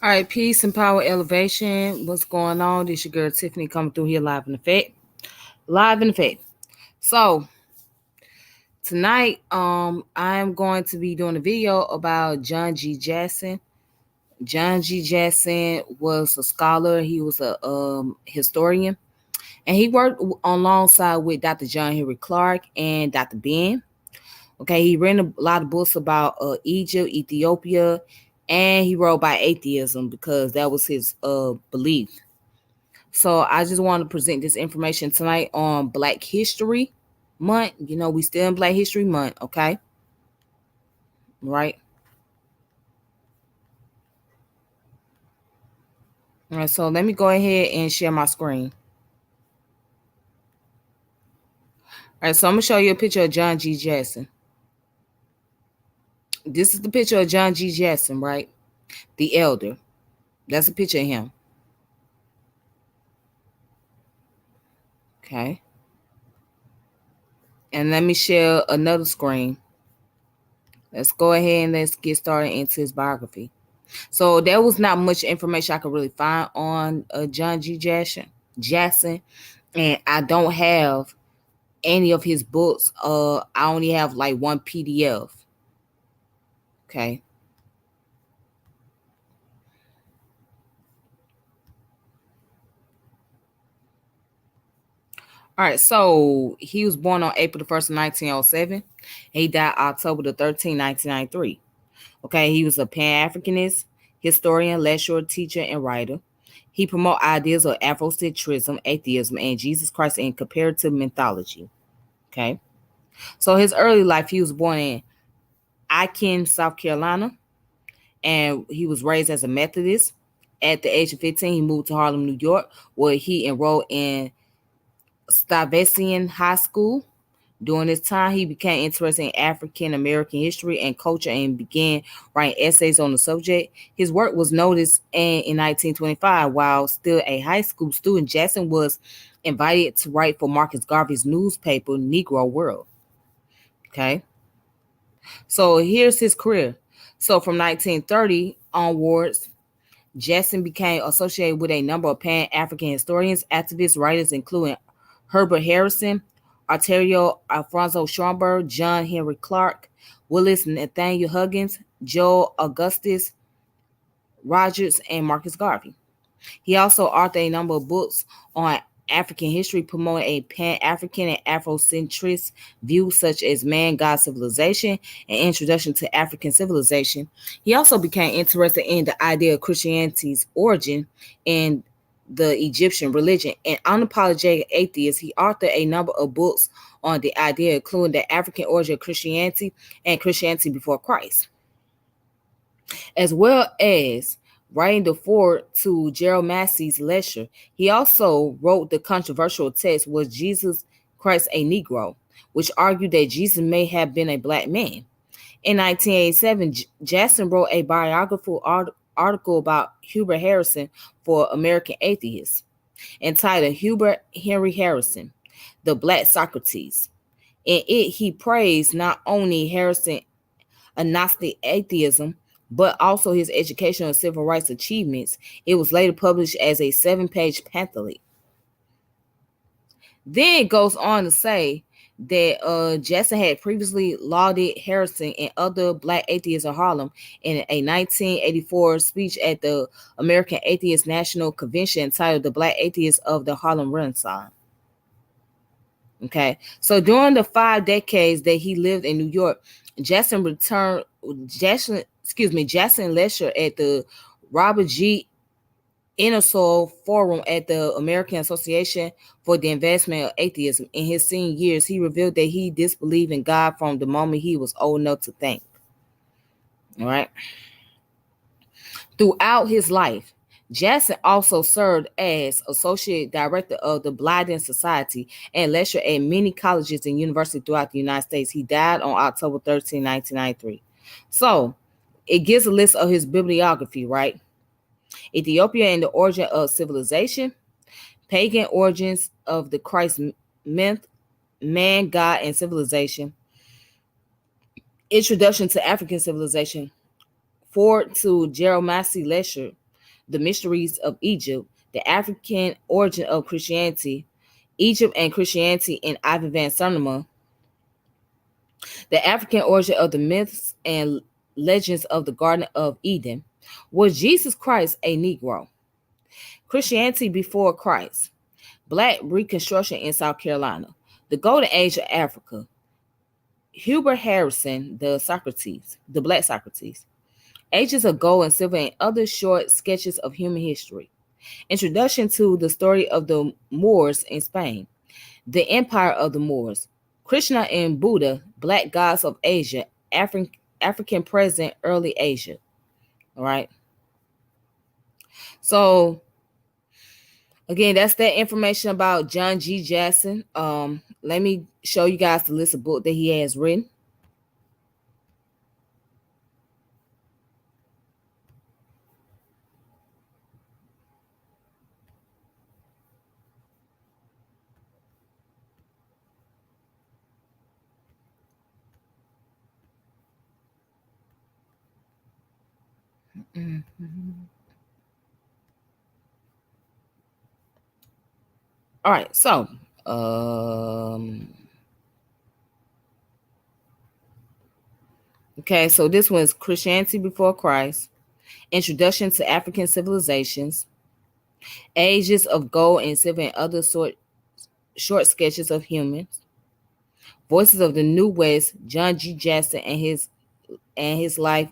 All right, peace and power elevation. What's going on? This your girl Tiffany coming through here live in effect. Live in effect. So tonight, I'm going to be doing a video about John G. Jackson. John G. Jackson was a scholar. He was a historian, and he worked alongside with Dr. John Henry Clark and Dr. Ben. Okay, he written a lot of books about Egypt, Ethiopia, and he wrote about atheism because that was his belief. So I just want to present this information tonight on Black History Month. You know, we still in Black History Month, okay? Right? All right, so let me go ahead and share my screen. All right, so I'm going to show you a picture of John G. Jackson. This is the picture of John G. Jackson, right? The elder. That's a picture of him. Okay. And let me share another screen. Let's go ahead and let's get started into his biography. So there was not much information I could really find on John G. Jackson, and I don't have any of his books. I only have like one PDF. Okay. All right, so he was born on April the 1st, 1907. He died October the 13th, 1993. Okay, he was a Pan-Africanist, historian, lecturer, teacher, and writer. He promoted ideas of Afrocentrism, atheism, and Jesus Christ in comparative mythology. Okay, so his early life, he was born in Aiken, South Carolina, and he was raised as a Methodist. At the age of 15, he moved to Harlem, New York, where he enrolled in Stuyvesant High School. During this time, he became interested in African American history and culture and began writing essays on the subject. His work was noticed, and in 1925, while still a high school student, Jackson was invited to write for Marcus Garvey's newspaper, Negro World. Okay, so here's his career. So from 1930 onwards, Jackson became associated with a number of Pan-African historians, activists, writers, including Herbert Harrison, Arterio Alfonso Schomburg, John Henry Clark, Willis Nathaniel Huggins, Joel Augustus Rogers, and Marcus Garvey. He also authored a number of books on African history, promoting a Pan-African and Afrocentrist view such as Man, God, Civilization, and Introduction to African Civilization. He also became interested in the idea of Christianity's origin and the Egyptian religion. An unapologetic atheist, he authored a number of books on the idea, including the African origin of Christianity and Christianity before Christ, as well as writing the foreword to Gerald Massey's lecture. He also wrote the controversial text, Was Jesus Christ a Negro?, which argued that Jesus may have been a black man. In 1987, Jackson wrote a biographical article about Hubert Harrison for American Atheists, entitled Hubert Henry Harrison, The Black Socrates. In it, he praised not only Harrison agnostic atheism, but also his educational and civil rights achievements. It was later published as a 7-page pamphlet. Then it goes on to say that Jackson had previously lauded Harrison and other black atheists of Harlem in a 1984 speech at the American Atheist National Convention entitled The Black Atheists of the Harlem Renaissance. Okay, so during the 5 decades that he lived in New York, Jackson lectured at the Robert G. Ingersoll Forum at the American Association for the Advancement of Atheism. In his senior years, he revealed that he disbelieved in God from the moment he was old enough to think. All right. Throughout his life, Jackson also served as associate director of the Blyden Society and lectured at many colleges and universities throughout the United States. He died on October 13, 1993. So it gives a list of his bibliography, right? Ethiopia and the Origin of Civilization, Pagan Origins of the Christ Myth, Man, God, and Civilization, Introduction to African Civilization, forward to Gerald Massey lecture, The Mysteries of Egypt, The African Origin of Christianity, Egypt and Christianity in Ivan Van Sertima, The African Origin of the Myths and Legends of the Garden of Eden, Was Jesus Christ a Negro? Christianity Before Christ, Black Reconstruction in South Carolina, The Golden Age of Africa, Hubert Harrison, The Black Socrates, Ages of Gold and Silver and Other Short Sketches of Human History, Introduction to the Story of the Moors in Spain, The Empire of the Moors, Krishna and Buddha, Black Gods of Asia, African Present Early Asia. All right. So again, that's that information about John G. Jackson. Let me show you guys the list of books that he has written. Mm-hmm. All right, so okay, so this one's Christianity Before Christ, Introduction to African Civilizations, Ages of Gold and Silver and Other Short Sketches of Humans, Voices of the New West, John G. Jackson and his life,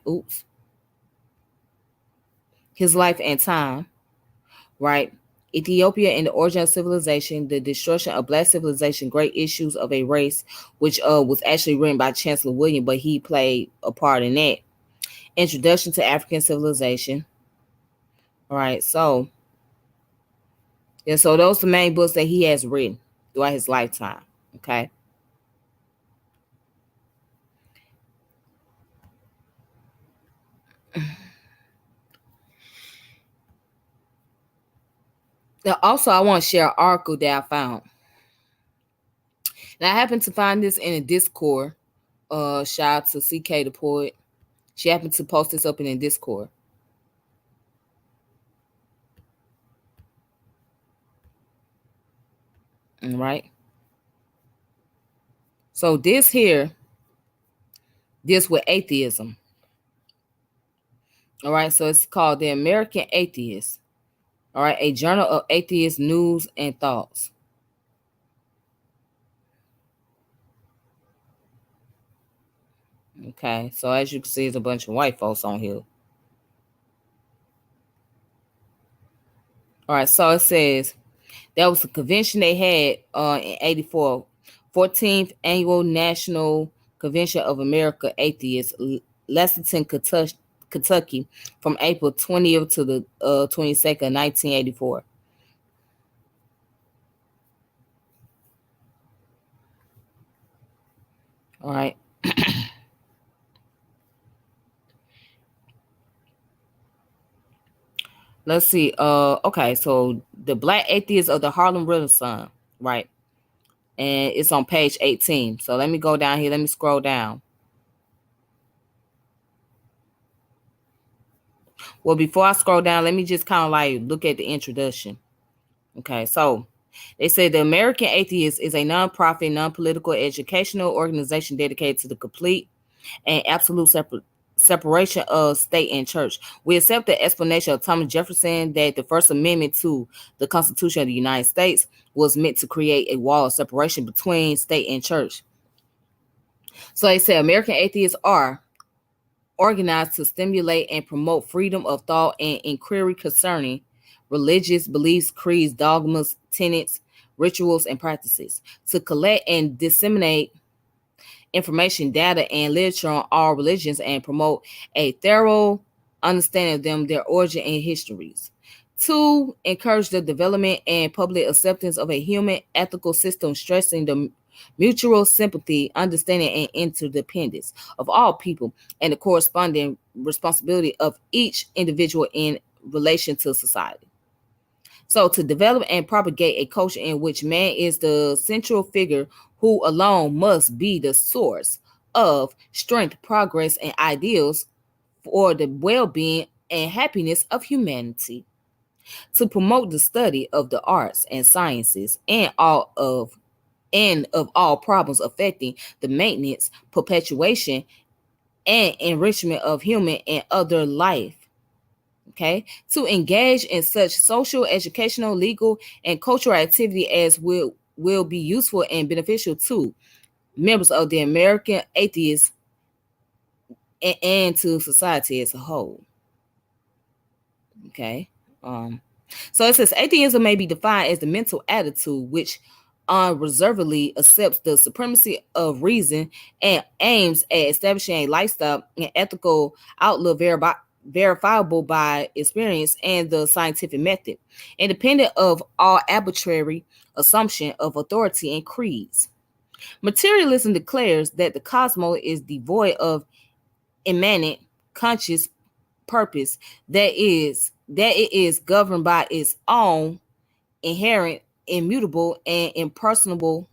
his life and time, right? Ethiopia and the Origin of Civilization, The Destruction of Black Civilization, Great Issues of a Race, which was actually written by Chancellor William, but he played a part in that. Introduction to African Civilization. All right, so yeah, so those are the main books that he has written throughout his lifetime. Okay. Now, also, I want to share an article that I found. Now, I happened to find this in a Discord. Shout out to CK the Poet. She happened to post this up in a Discord. All right. So this with atheism. All right. So it's called The American Atheist. All right. A Journal of Atheist News and Thoughts. Okay. So as you can see, there's a bunch of white folks on here. All right. So it says that was a convention they had in 84, 14th Annual National Convention of America Atheists, Lexington, Kentucky, from April 20th to the 22nd, 1984. All right. Let's see. Okay, so the Black Atheists of the Harlem Renaissance, right? And it's on page 18. So let me go down here. Let me scroll down. Well, before I scroll down, let me just kind of like look at the introduction. Okay, so they say the American Atheist is a nonprofit, non-political educational organization dedicated to the complete and absolute separation of state and church. We accept the explanation of Thomas Jefferson that the First Amendment to the Constitution of the United States was meant to create a wall of separation between state and church. So they say American atheists are organized to stimulate and promote freedom of thought and inquiry concerning religious beliefs, creeds, dogmas, tenets, rituals, and practices, to collect and disseminate information, data, and literature on all religions and promote a thorough understanding of them, their origin, and histories. To encourage the development and public acceptance of a human ethical system, stressing the mutual sympathy, understanding, and interdependence of all people, and the corresponding responsibility of each individual in relation to society. So, to develop and propagate a culture in which man is the central figure who alone must be the source of strength, progress, and ideals for the well being and happiness of humanity, to promote the study of the arts and sciences and of all problems affecting the maintenance, perpetuation, and enrichment of human and other life. Okay, to engage in such social, educational, legal, and cultural activity as will be useful and beneficial to members of the American atheists and to society as a whole. Okay. Um, so it says atheism may be defined as the mental attitude which unreservedly accepts the supremacy of reason and aims at establishing a lifestyle and ethical outlook verifiable by experience and the scientific method, independent of all arbitrary assumption of authority and creeds. Materialism declares that the cosmos is devoid of immanent conscious purpose, that it is governed by its own inherent, immutable, and impersonal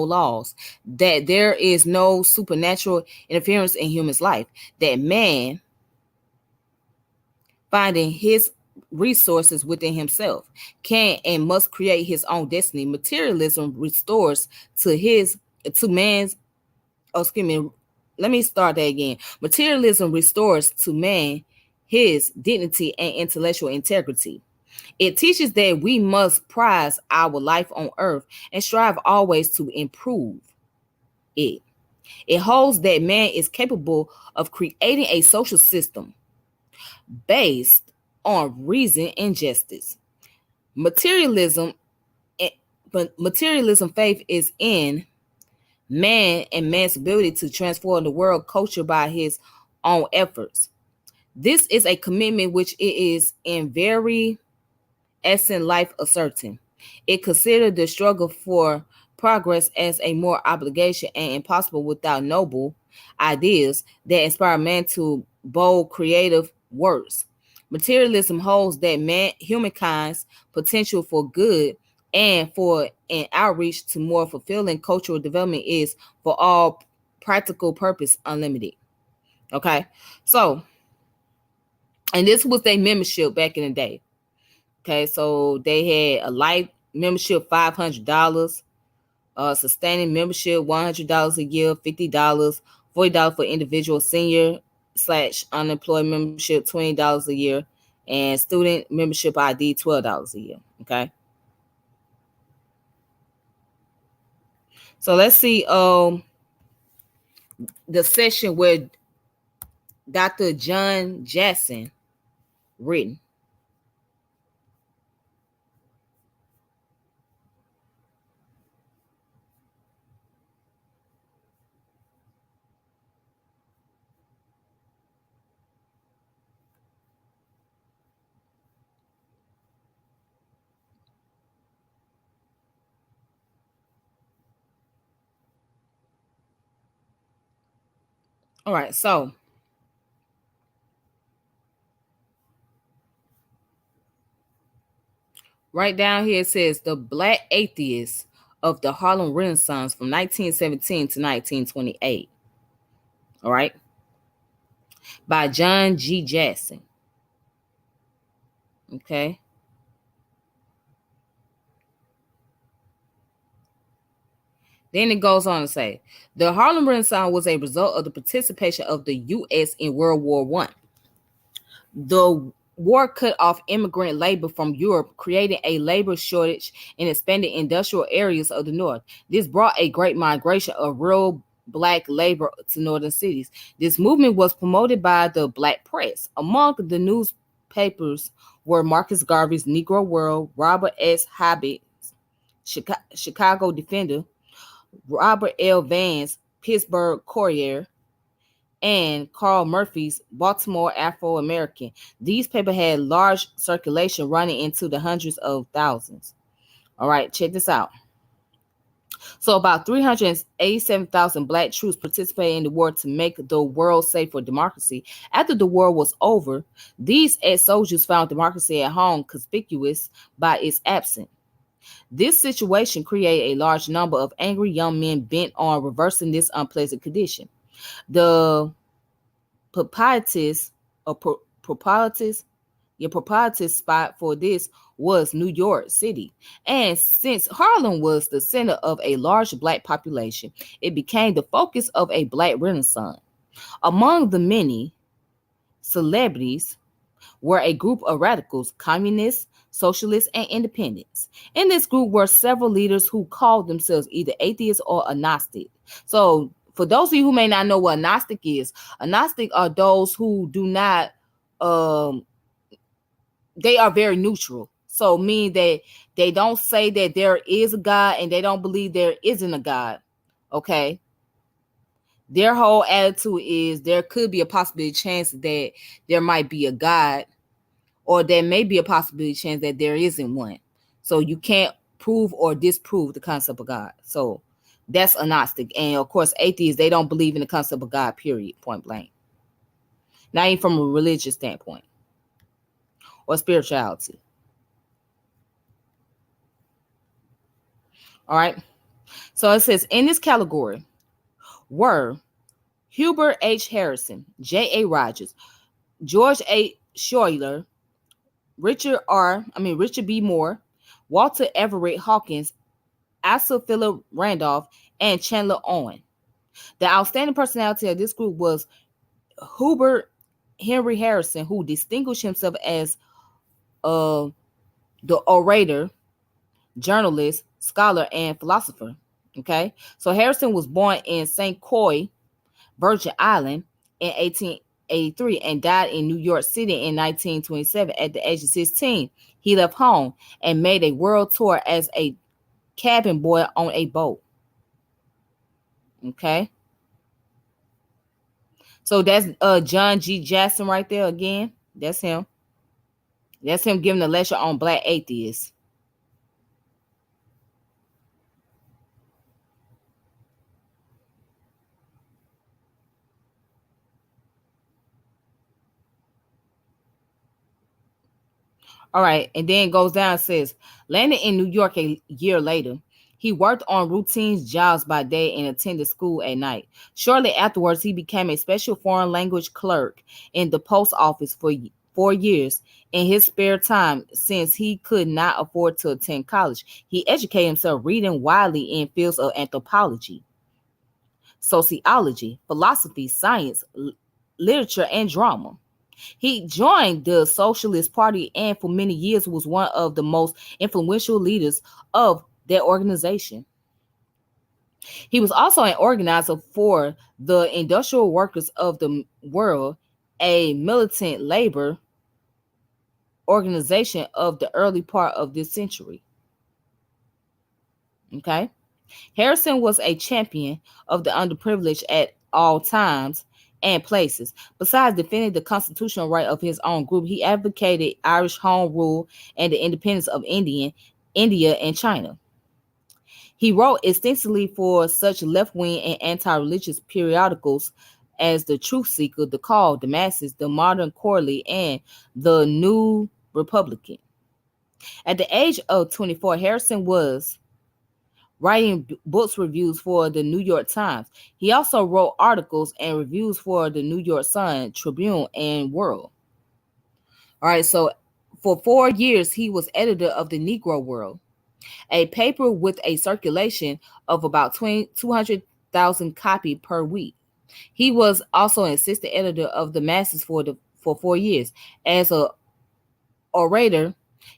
laws, that there is no supernatural interference in human's life, that man, finding his resources within himself, can and must create his own destiny. Materialism restores to man's oh, excuse me, let me start that again. Materialism restores to man his dignity and intellectual integrity. It teaches that we must prize our life on earth and strive always to improve it. It holds that man is capable of creating a social system based on reason and justice. Materialism, but materialism faith is in man and man's ability to transform the world culture by his own efforts. This is a commitment which it is in very essence life asserting. It considered the struggle for progress as a more obligation and impossible without noble ideas that inspire man to bold creative works. Materialism holds that humankind's potential for good and for an outreach to more fulfilling cultural development is for all practical purpose unlimited. Okay. So, and this was their membership back in the day. Okay, so they had a life membership, $500, sustaining membership, $100 a year, $50, $40 for individual senior / unemployed membership, $20 a year, and student membership ID, $12 a year. Okay. So let's see the session where Dr. John Jackson written. All right, so right down here it says the Black Atheists of the Harlem Renaissance from 1917 to 1928. All right. By John G. Jackson. Okay. Then it goes on to say the Harlem Renaissance was a result of the participation of the U.S. in World War I. The war cut off immigrant labor from Europe, creating a labor shortage and expanded industrial areas of the North. This brought a great migration of real Black labor to northern cities. This movement was promoted by the Black press. Among the newspapers were Marcus Garvey's Negro World, Robert S. Hobbitt's Chicago Defender, Robert L. Van's Pittsburgh Courier, and Carl Murphy's Baltimore Afro-American. These papers had large circulation running into the hundreds of thousands. All right, check this out. So about 387,000 Black troops participated in the war to make the world safe for democracy. After the war was over, these ex-soldiers found democracy at home conspicuous by its absence. This situation created a large number of angry young men bent on reversing this unpleasant condition. The proprietors or proprietors your proprietors spot for this was New York City. And since Harlem was the center of a large black population, it became the focus of a black renaissance. Among the many celebrities were a group of radicals, communists, socialists, and independents. In this group were several leaders who called themselves either atheists or agnostic. So, for those of you who may not know what agnostic are those who do not, um, they are very neutral. So, meaning that they don't say that there is a God and they don't believe there isn't a God. Okay. Their whole attitude is there could be a possibility chance that there might be a God, or there may be a possibility chance that there isn't one. So you can't prove or disprove the concept of God. So that's agnostic. And of course, atheists, they don't believe in the concept of God, period, point blank. Not even from a religious standpoint or spirituality. All right. So it says in this category were Hubert H. Harrison, J.A. Rogers, George A. Schuyler, Richard B. Moore, Walter Everett Hawkins, Asa Philip Randolph, and Chandler Owen. The outstanding personality of this group was Hubert Henry Harrison, who distinguished himself as uh, the orator, journalist, scholar, and philosopher. Okay, so Harrison was born in St. Croix, Virgin Island, in 1883 and died in New York City in 1927 at the age of 16. He left home and made a world tour as a cabin boy on a boat. Okay. So that's John G. Jackson right there again. That's him. That's him giving a lecture on black atheists. All right, and then it goes down and says, landing in New York a year later, he worked on routine jobs by day and attended school at night. Shortly afterwards, he became a special foreign language clerk in the post office for 4 years. In his spare time, since he could not afford to attend college, he educated himself reading widely in fields of anthropology, sociology, philosophy, science, literature, and drama. He joined the Socialist Party and for many years was one of the most influential leaders of that organization. He was also an organizer for the Industrial Workers of the World, a militant labor organization of the early part of this century. Okay. Harrison was a champion of the underprivileged at all times and places. Besides defending the constitutional right of his own group, he advocated Irish home rule and the independence of India and China. He wrote extensively for such left-wing and anti-religious periodicals as The Truth Seeker, The Call, The Masses, The Modern Quarterly, and The New Republican. At the age of 24, Harrison was writing books reviews for the New York Times. He also wrote articles and reviews for the New York Sun, Tribune, and World. All right, so for 4 years, he was editor of the Negro World, a paper with a circulation of about 200,000 copies per week. He was also an assistant editor of the Masses for 4 years. As a orator,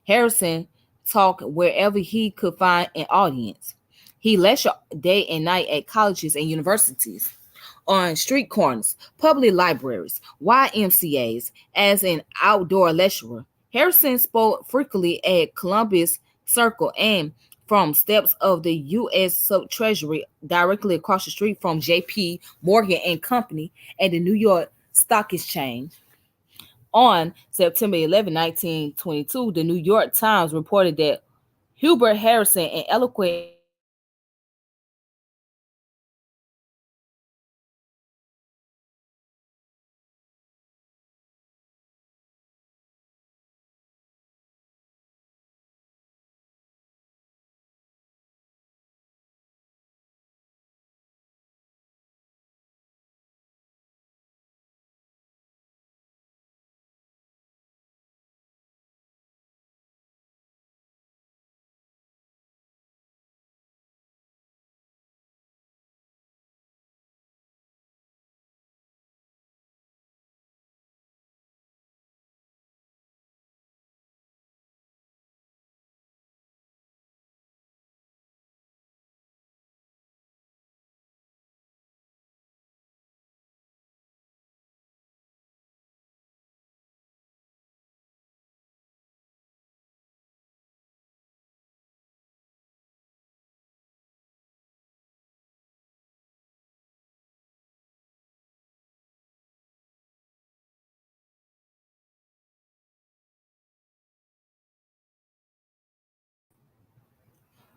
Harrison talked wherever he could find an audience. He lectured day and night at colleges and universities, on street corners, public libraries, YMCAs, as an outdoor lecturer. Harrison spoke frequently at Columbus Circle and from steps of the U.S. Treasury directly across the street from J.P. Morgan and Company at the New York Stock Exchange. On September 11, 1922, the New York Times reported that Hubert Harrison, an eloquent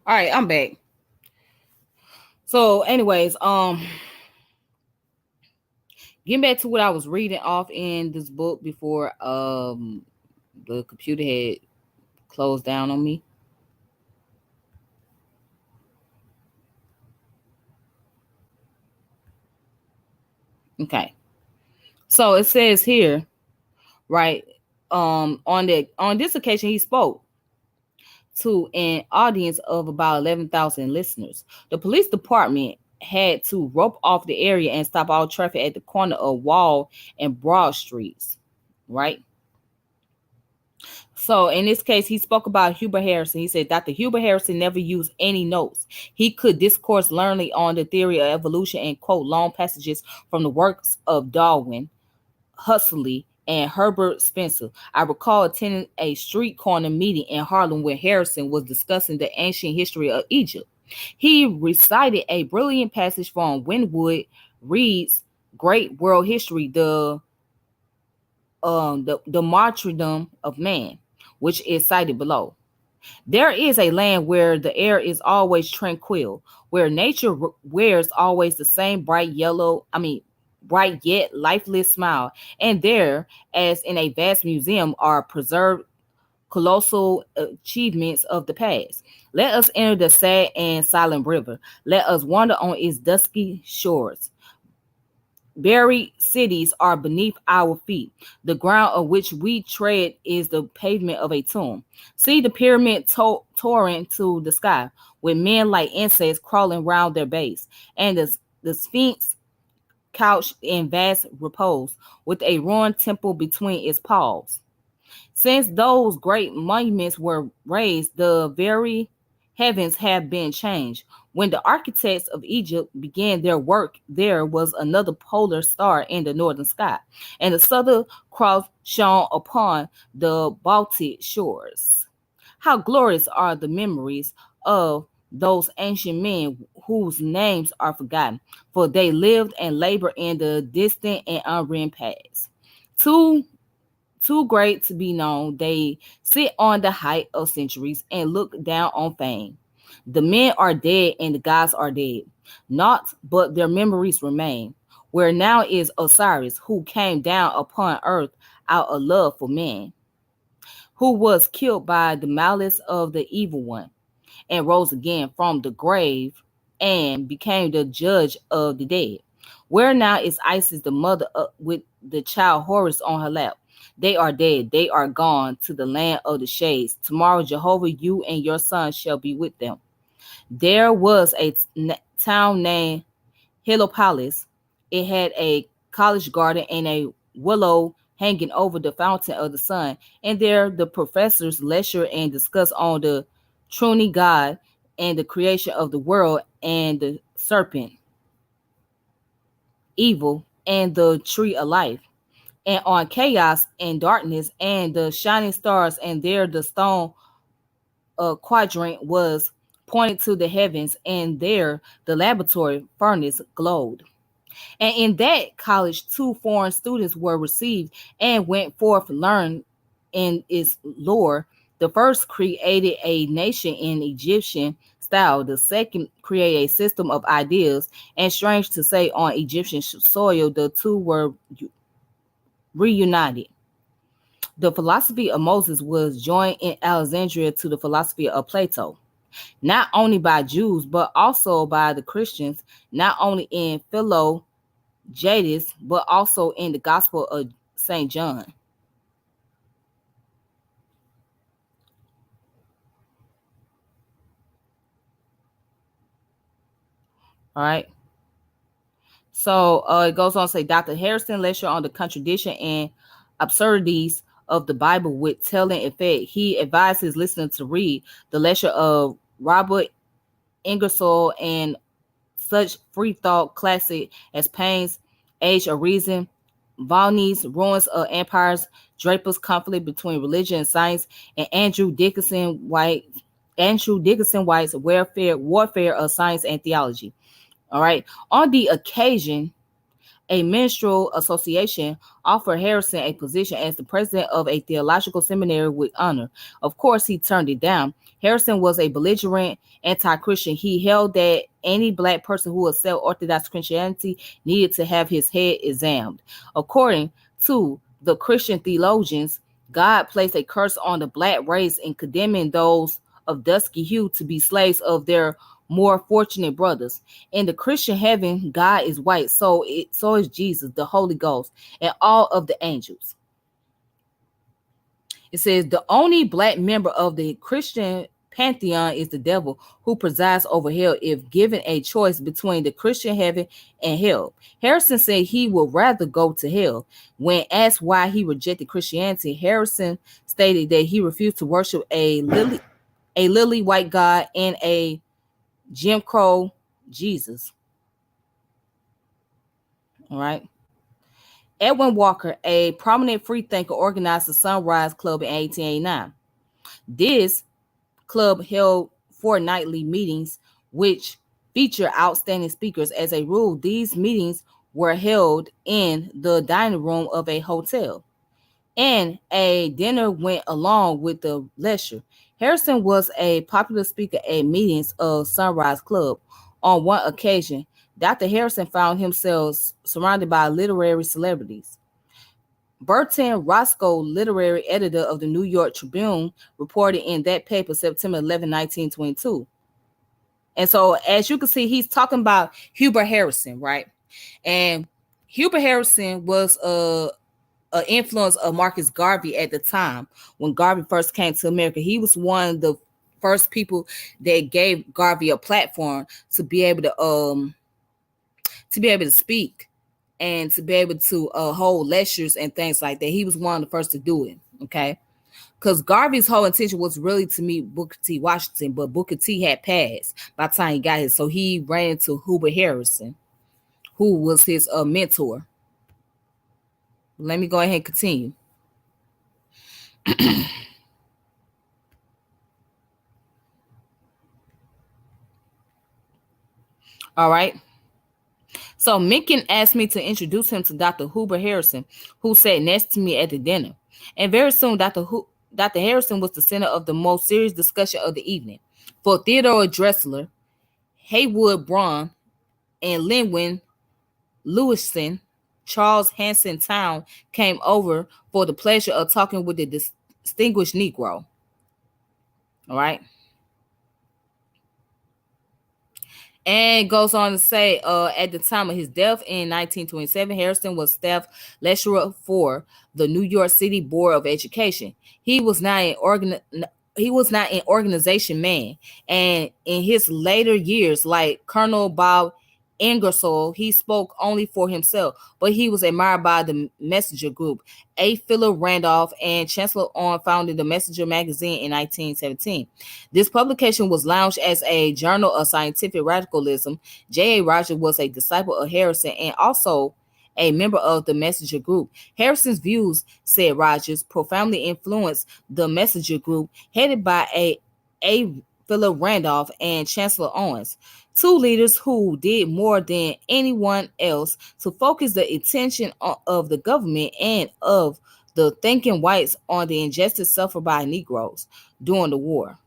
All right, I'm back. So, anyways, getting back to what I was reading off in this book before the computer had closed down on me. Okay. So it says here, right? On this occasion he spoke to an audience of about 11,000 listeners. The police department had to rope off the area and stop all traffic at the corner of Wall and Broad Streets, right? So in this case, he spoke about Hubert Harrison. He said Dr. Hubert Harrison never used any notes. He could discourse learnedly on the theory of evolution and quote long passages from the works of Darwin, Huxley, and Herbert Spencer. I recall attending a street corner meeting in Harlem where Harrison was discussing the ancient history of Egypt. He recited a brilliant passage from Winwood Reade's Great World History, the martyrdom of man, which is cited below. There is a land where the air is always tranquil, where nature wears always the same bright yet lifeless smile, and there, as in a vast museum, are preserved colossal achievements of the past. Let us enter the sad and silent river. Let us wander on its dusky shores. Buried cities are beneath our feet. The ground on which we tread is the pavement of a tomb. See the pyramid soaring to the sky, with men like insects crawling round their base, and the Sphinx couched in vast repose, with a ruined temple between its paws. Since those great monuments were raised, the very heavens have been changed. When the architects of Egypt began their work, there was another polar star in the northern sky, and the southern cross shone upon the Baltic shores. How glorious are the memories of those ancient men whose names are forgotten, for they lived and labored in the distant and unwritten past. Too too great to be known, they sit on the height of centuries and look down on fame. The men are dead and the gods are dead. Not but their memories remain. Where now is Osiris, who came down upon earth out of love for man, who was killed by the malice of the evil one, and rose again from the grave and became the judge of the dead. Where now is Isis, the mother with the child Horus on her lap? They are dead. They are gone to the land of the shades. Tomorrow, Jehovah, you and your son shall be with them. There was a town named Heliopolis. It had a college garden and a willow hanging over the fountain of the sun. And there the professors lecture and discuss on the Trinity God and the creation of the world and the serpent, evil, and the tree of life, and on chaos and darkness and the shining stars, and there the stone quadrant was pointed to the heavens, and there the laboratory furnace glowed. And in that college, two foreign students were received and went forth learn in its lore. The first created a nation in Egyptian style. The second created a system of ideas. And strange to say, on Egyptian soil, the two were reunited. The philosophy of Moses was joined in Alexandria to the philosophy of Plato, not only by Jews, but also by the Christians, not only in Philo Jadis, but also in the Gospel of St. John. All right. So it goes on to say Dr. Harrison lectured on the contradiction and absurdities of the Bible with telling effect. He advised his listeners to read the lecture of Robert Ingersoll and such free thought classic as Paine's Age of Reason, Volney's Ruins of Empires, Draper's Conflict Between Religion and Science, and Andrew Dickinson White's Warfare of Science and Theology. All right. On the occasion, A minstrel association offered Harrison a position as the president of a theological seminary with honor. Of course, he turned it down. Harrison was a belligerent anti-Christian. He held that any black person who accepted Orthodox Christianity needed to have his head examined. According to the Christian theologians, God placed a curse on the black race in condemning those of dusky hue to be slaves of their more fortunate brothers. In the Christian heaven, God is white, so is Jesus, the Holy Ghost, and all of the angels. It says the only black member of the Christian pantheon is the devil, who presides over hell if given a choice between the Christian heaven and hell. Harrison said he would rather go to hell. When asked why he rejected Christianity, Harrison stated that he refused to worship a lily white God and a Jim Crow Jesus. All right. Edwin Walker, a prominent freethinker, organized the Sunrise Club in 1889. This club held fortnightly meetings which featured outstanding speakers. As a rule, these meetings were held in the dining room of a hotel, and a dinner went along with the lecture. Harrison was a popular speaker at meetings of Sunrise Club. On one occasion, Dr. Harrison found himself surrounded by literary celebrities. Burton Roscoe, literary editor of the New York Tribune, reported in that paper September 11, 1922. And so, as you can see, he's talking about Hubert Harrison, right? And Hubert Harrison was an influence of Marcus Garvey at the time when Garvey first came to America. He was one of the first people that gave Garvey a platform to be able to speak and to be able to hold lectures and things like that. He was one of the first to do it. Okay. Because Garvey's whole intention was really to meet Booker T. Washington, but Booker T had passed by the time he got here. So he ran into Hubert Harrison, who was his mentor. Let me go ahead and continue. All right. So Minkin asked me to introduce him to Dr. Hubert Harrison, who sat next to me at the dinner. And very soon, Dr. Harrison was the center of the most serious discussion of the evening. For Theodore Dressler, Haywood Braun, and Linwin Lewison, Charles Hanson Town came over for the pleasure of talking with the distinguished Negro. All right. And goes on to say, at the time of his death in 1927, Harrison was staff lecturer for the New York City Board of Education. He was not an organization man, and in his later years, like Colonel Bob Ingersoll, he spoke only for himself, but he was admired by the Messenger Group. A. Philip Randolph and Chancellor On founded the Messenger magazine in 1917. This publication was launched as a journal of scientific radicalism. J.A. Rogers was a disciple of Harrison and also a member of the Messenger Group. Harrison's views, said Rogers, profoundly influenced the Messenger Group, headed by A. Philip Randolph and Chancellor Owens, two leaders who did more than anyone else to focus the attention of the government and of the thinking whites on the injustice suffered by Negroes during the war.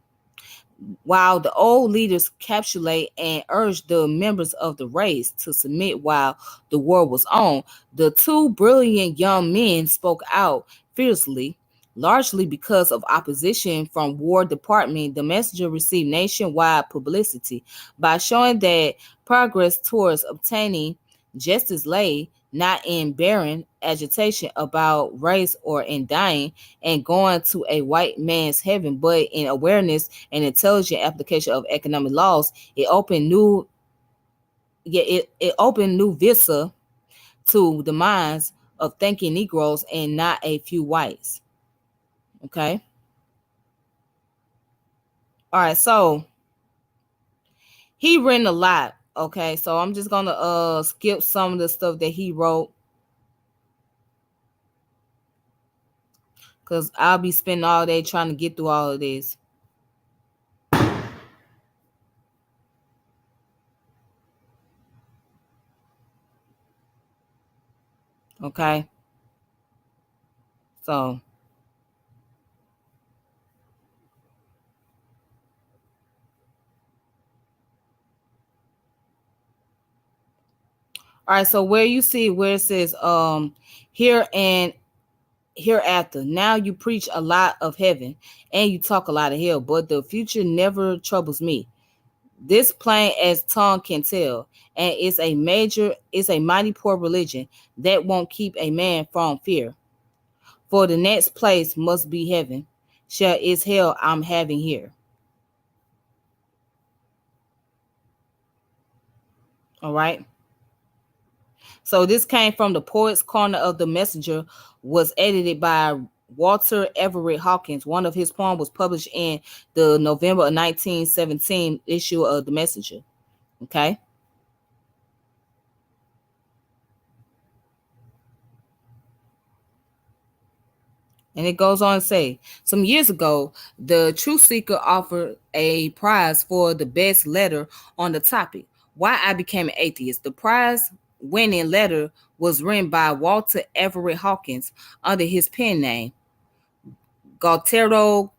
While the old leaders capitulate and urged the members of the race to submit while the war was on, the two brilliant young men spoke out fiercely. Largely because of opposition from War Department, the Messenger received nationwide publicity by showing that progress towards obtaining justice lay not in barren agitation about race or in dying and going to a white man's heaven, but in awareness and intelligent application of economic laws. It opened new vista to the minds of thinking Negroes and not a few whites. Okay. All right. So he written a lot. Okay. So I'm just gonna skip some of the stuff that he wrote, because I'll be spending all day trying to get through all of this. Okay. So, all right. So where you see where it says here and hereafter. Now you preach a lot of heaven and you talk a lot of hell, but the future never troubles me. This plain as tongue can tell, and it's a mighty poor religion that won't keep a man from fear. For the next place must be heaven. Shall is hell I'm having here. All right. So this came from the Poets Corner of the Messenger, was edited by Walter Everett Hawkins. One of his poems was published in the November of 1917 issue of the Messenger. Okay. And it goes on to say, some years ago, the Truth Seeker offered a prize for the best letter on the topic, Why I Became an Atheist. The prize winning letter was written by Walter Everett Hawkins under his pen name, Galtero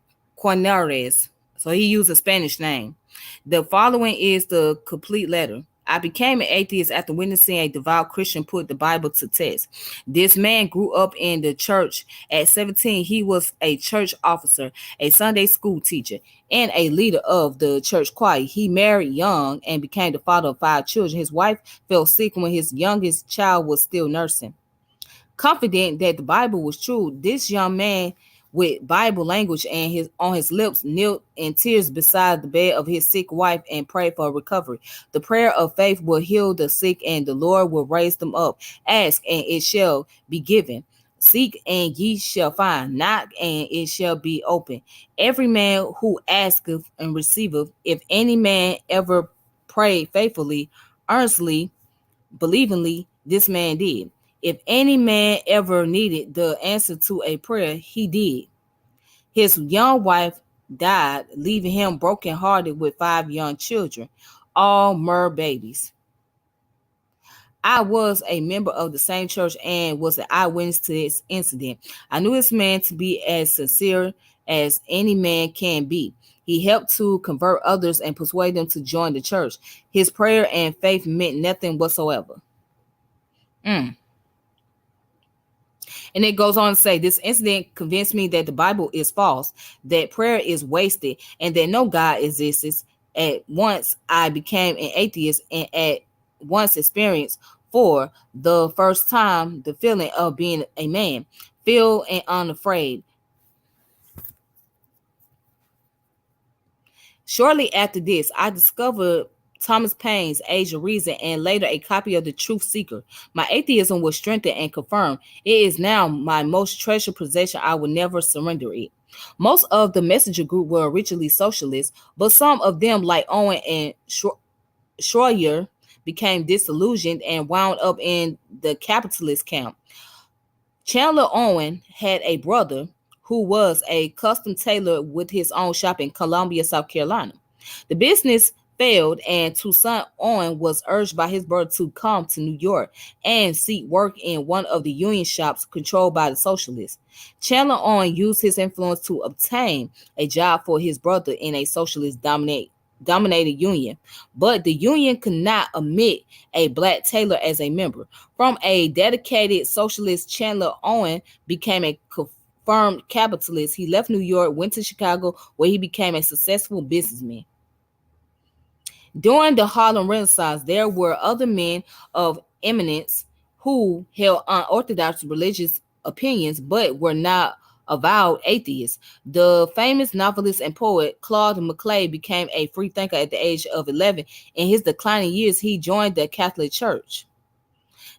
Cornales. So he used a Spanish name. The following is the complete letter. I became an atheist after witnessing a devout Christian put the Bible to test. This man grew up in the church. At 17, he was a church officer, a Sunday school teacher, and a leader of the church choir. He married young and became the father of 5 children. His wife fell sick when his youngest child was still nursing. Confident that the Bible was true, this young man with Bible language and his on his lips knelt in tears beside the bed of his sick wife and prayed for recovery. The prayer of faith will heal the sick and the Lord will raise them up. Ask and it shall be given. Seek and ye shall find. Knock and it shall be open. Every man who asketh and receiveth, if any man ever pray faithfully, earnestly, believingly, this man did. If any man ever needed the answer to a prayer, he did. His young wife died, leaving him brokenhearted with 5 young children, all mer babies. I was a member of the same church and was an eyewitness to this incident. I knew this man to be as sincere as any man can be. He helped to convert others and persuade them to join the church. His prayer and faith meant nothing whatsoever. Mm. And it goes on to say, this incident convinced me that the Bible is false, that prayer is wasted, and that no God exists. At once, I became an atheist and at once experienced for the first time the feeling of being a man, feel and unafraid. Shortly after this, I discovered Thomas Paine's Age of Reason and later a copy of The Truth Seeker. My atheism was strengthened and confirmed. It is now my most treasured possession. I will never surrender it. Most of the messenger group were originally socialists, but some of them, like Owen and Schroyer, became disillusioned and wound up in the capitalist camp. Chandler Owen had a brother who was a custom tailor with his own shop in Columbia, South Carolina. The business failed, and Toussaint Owen was urged by his brother to come to New York and seek work in one of the union shops controlled by the socialists. Chandler Owen used his influence to obtain a job for his brother in a socialist dominated union, but the union could not admit a black tailor as a member. From a dedicated socialist, Chandler Owen became a confirmed capitalist. He left New York, went to Chicago, where he became a successful businessman. During the Harlem Renaissance, there were other men of eminence who held unorthodox religious opinions but were not avowed atheists. The famous novelist and poet Claude Mcclay became a free thinker at the age of 11. In his declining years, he joined the Catholic Church.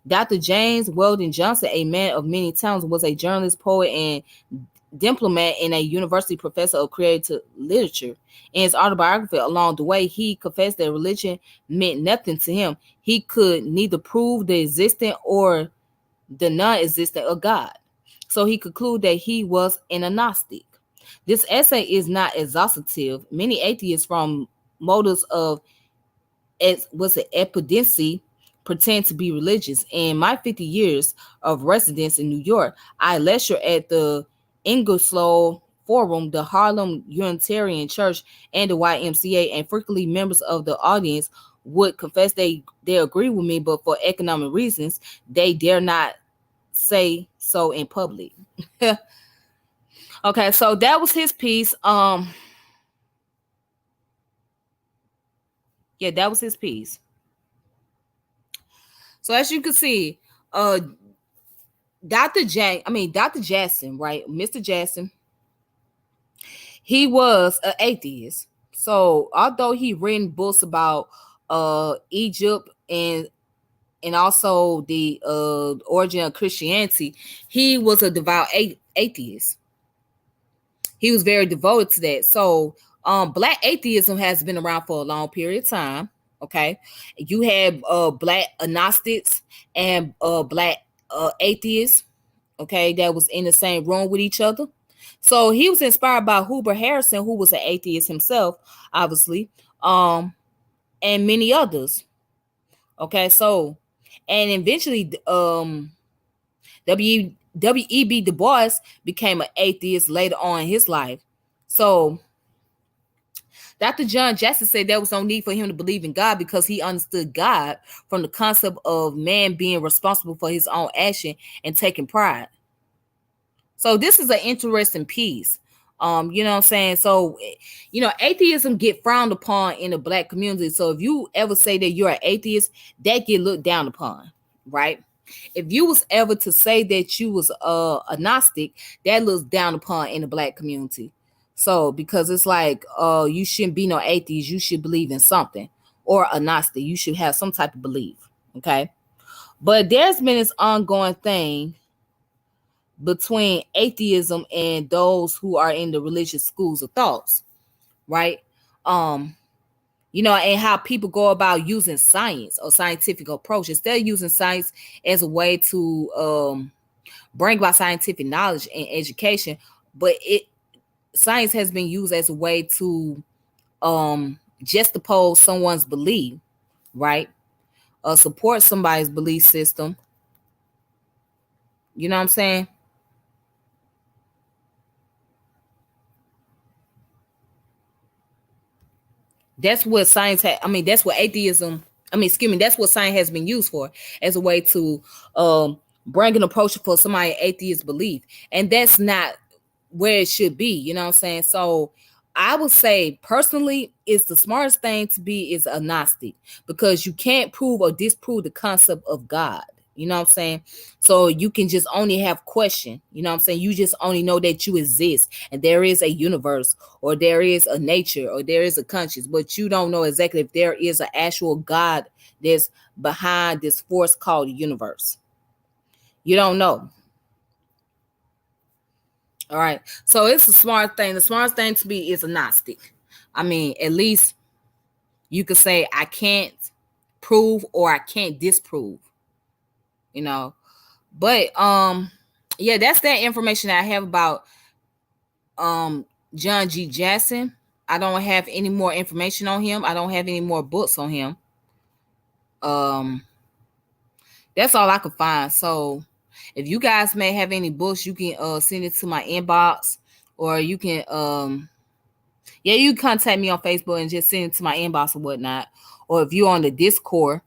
Dr. James Weldon Johnson, a man of many talents, was a journalist, poet, and diplomat and a university professor of creative literature. In his autobiography, along the way, he confessed that religion meant nothing to him. He could neither prove the existence or the non-existence of God. So he concluded that he was an agnostic. This essay is not exhaustive. Many atheists, from motives of was it epidency, pretend to be religious. In my 50 years of residence in New York, I lecture at the Ingersoll Forum, the Harlem Unitarian Church, and the YMCA, and frequently members of the audience would confess they agree with me, but for economic reasons, they dare not say so in public. Okay, so that was his piece. Yeah, that was his piece. So as you can see, Dr. Jackson, right? Mr. Jackson, he was an atheist. So although he written books about Egypt and also the origin of Christianity, he was a devout atheist. He was very devoted to that. So black atheism has been around for a long period of time. Okay, you have black agnostics and black atheists. Okay, that was in the same room with each other. So he was inspired by Hubert Harrison, who was an atheist himself, obviously, and many others. Okay, so and eventually, W.E.B. Du Bois became an atheist later on in his life. So Dr. John Jackson said there was no need for him to believe in God because he understood God from the concept of man being responsible for his own action and taking pride. So this is an interesting piece. You know what I'm saying? So, atheism get frowned upon in the black community. So if you ever say that you're an atheist, that get looked down upon, right? If you was ever to say that you was a Gnostic, that looks down upon in the black community. So because it's like you shouldn't be no atheist, you should believe in something, or a Gnostic, you should have some type of belief. Okay. But there's been this ongoing thing between atheism and those who are in the religious schools of thoughts, right? And how people go about using science or scientific approach instead of using science as a way to bring about scientific knowledge and education, but science has been used as a way to juxtapose someone's belief, right? Support somebody's belief system. You know what I'm saying? That's what science that's what atheism, that's what science has been used for, as a way to bring an approach for somebody atheist belief. And that's not where it should be, you know what I'm saying? So I would say personally, it's the smartest thing to be is agnostic, because you can't prove or disprove the concept of God. You know what I'm saying? So you can just only have question. You know what I'm saying? You just only know that you exist and there is a universe, or there is a nature, or there is a conscience, but you don't know exactly if there is an actual God that's behind this force called the universe. You don't know. All right. So it's a smart thing. The smartest thing to be is agnostic. At least you could say I can't prove or I can't disprove. You know. But yeah, that's that information that I have about John G. Jackson. I don't have any more information on him. I don't have any more books on him. Um that's all I could find. So if you guys may have any books, you can send it to my inbox, or you can you can contact me on Facebook and just send it to my inbox or whatnot. Or if you're on the Discord,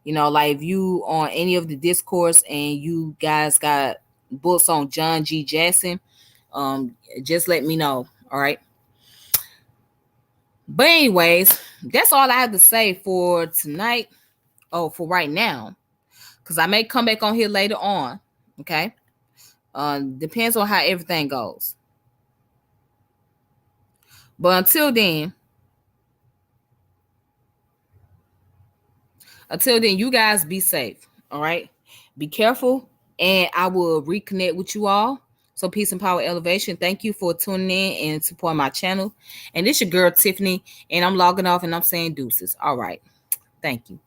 like if you on any of the Discords and you guys got books on John G. Jackson, just let me know. All right. But anyways, that's all I have to say for tonight. Oh, for right now. Because I may come back on here later on. Okay. Depends on how everything goes. But until then, you guys be safe. All right. Be careful. And I will reconnect with you all. So peace and power elevation. Thank you for tuning in and supporting my channel. And this your girl Tiffany. And I'm logging off and I'm saying deuces. All right. Thank you.